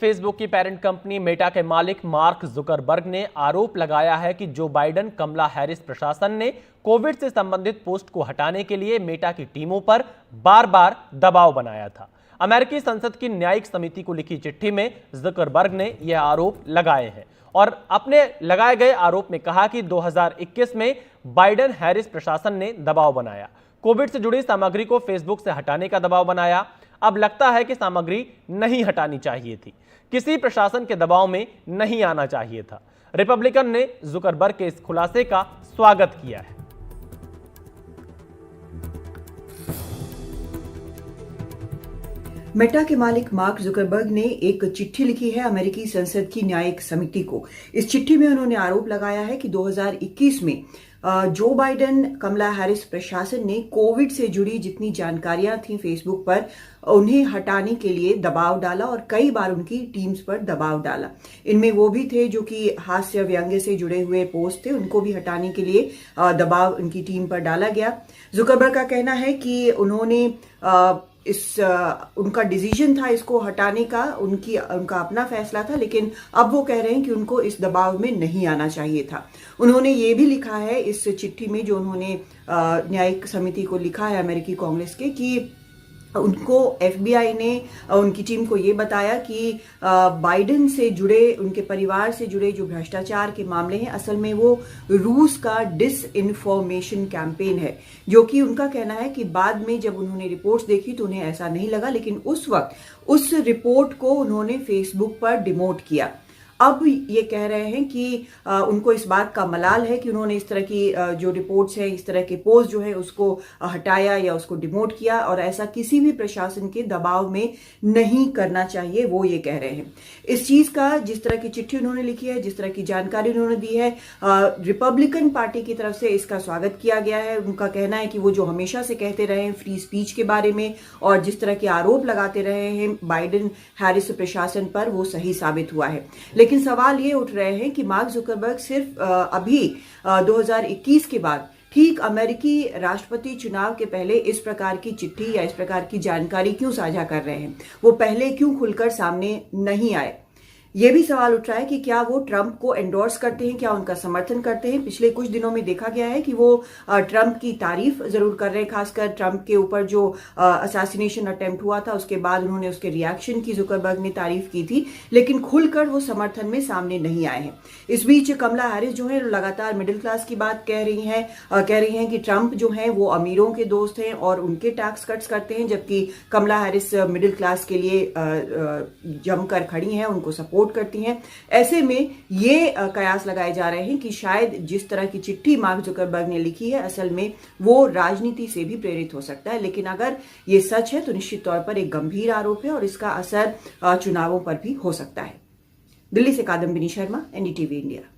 Facebook की parent company Meta के मालिक मार्क जुकरबर्ग ने आरोप लगाया है कि जो बाइडेन कमला हैरिस प्रशासन ने कोविड से संबंधित पोस्ट को हटाने के लिए मेटा की टीमों पर बार बार दबाव बनाया था। अमेरिकी संसद की न्यायिक समिति को लिखी चिट्ठी में जुकरबर्ग ने यह आरोप लगाए हैं और अपने लगाए गए आरोप में कहा कि 2021 में बाइडेन हैरिस प्रशासन ने दबाव बनाया, कोविड से जुड़ी सामग्री को फेसबुक से हटाने का दबाव बनाया। अब लगता है कि सामग्री नहीं हटानी चाहिए थी, किसी प्रशासन के दबाव में नहीं आना चाहिए था। रिपब्लिकन ने जुकरबर्ग के इस खुलासे का स्वागत किया है। मेटा के मालिक मार्क जुकरबर्ग ने एक चिट्ठी लिखी है अमेरिकी संसद की न्यायिक समिति को। इस चिट्ठी में उन्होंने आरोप लगाया है कि 2021 में जो बाइडेन कमला हैरिस प्रशासन ने कोविड से जुड़ी जितनी जानकारियां थी फेसबुक पर उन्हें हटाने के लिए दबाव डाला और कई बार उनकी टीम्स पर दबाव डाला। इनमें वो भी थे जो कि हास्य व्यंग्य से जुड़े हुए पोस्ट थे, उनको भी हटाने के लिए दबाव उनकी टीम पर डाला गया। जुकरबर्ग का कहना है कि उन्होंने उनका डिसीजन था इसको हटाने का, उनका अपना फैसला था, लेकिन अब वो कह रहे हैं कि उनको इस दबाव में नहीं आना चाहिए था। उन्होंने ये भी लिखा है इस चिट्ठी में जो उन्होंने न्यायिक समिति को लिखा है अमेरिकी कांग्रेस के, कि उनको एफबीआई ने उनकी टीम को ये बताया कि बाइडेन से जुड़े, उनके परिवार से जुड़े जो भ्रष्टाचार के मामले हैं, असल में वो रूस का डिसइंफॉर्मेशन कैंपेन है, जो कि उनका कहना है कि बाद में जब उन्होंने रिपोर्ट्स देखी तो उन्हें ऐसा नहीं लगा, लेकिन उस वक्त उस रिपोर्ट को उन्होंने फेसबुक पर डिमोट किया। अब ये कह रहे हैं कि उनको इस बात का मलाल है कि उन्होंने इस तरह की जो रिपोर्ट्स हैं, इस तरह के पोस्ट जो है उसको हटाया या उसको डिमोट किया, और ऐसा किसी भी प्रशासन के दबाव में नहीं करना चाहिए, वो ये कह रहे हैं। इस चीज का, जिस तरह की चिट्ठी उन्होंने लिखी है, जिस तरह की जानकारी उन्होंने दी है, रिपब्लिकन पार्टी की तरफ से इसका स्वागत किया गया है। उनका कहना है कि वो जो हमेशा से कहते रहे हैं फ्री स्पीच के बारे में और जिस तरह के आरोप लगाते रहे हैं बाइडेन हैरिस प्रशासन पर, वो सही साबित हुआ है। लेकिन सवाल ये उठ रहे हैं कि मार्क जुकरबर्ग सिर्फ अभी 2021 के बाद, ठीक अमेरिकी राष्ट्रपति चुनाव के पहले, इस प्रकार की चिट्ठी या इस प्रकार की जानकारी क्यों साझा कर रहे हैं? वो पहले क्यों खुलकर सामने नहीं आए? ये भी सवाल उठ रहा है कि क्या वो ट्रंप को एंडोर्स करते हैं, क्या उनका समर्थन करते हैं? पिछले कुछ दिनों में देखा गया है कि वो ट्रंप की तारीफ जरूर कर रहे हैं, खासकर ट्रंप के ऊपर जो असैसिनेशन अटेम्प्ट हुआ था उसके बाद उन्होंने उसके रिएक्शन की जुकरबर्ग ने तारीफ की थी, लेकिन खुलकर वो समर्थन में सामने नहीं आए हैं। इस बीच कमला हैरिस जो है लगातार मिडिल क्लास की बात कह रही हैं कि ट्रंप जो है वो अमीरों के दोस्त हैं और उनके टैक्स कट्स करते हैं, जबकि कमला हैरिस मिडिल क्लास के लिए जमकर खड़ी हैं, उनको सपोर्ट करती हैं। ऐसे में ये कयास लगाए जा रहे हैं कि शायद जिस तरह की चिट्ठी मार्क जुकरबर्ग ने लिखी है, असल में वो राजनीति से भी प्रेरित हो सकता है। लेकिन अगर ये सच है तो निश्चित तौर पर एक गंभीर आरोप है और इसका असर चुनावों पर भी हो सकता है। दिल्ली से कादम्बिनी शर्मा, एनडीटीवी इंडिया।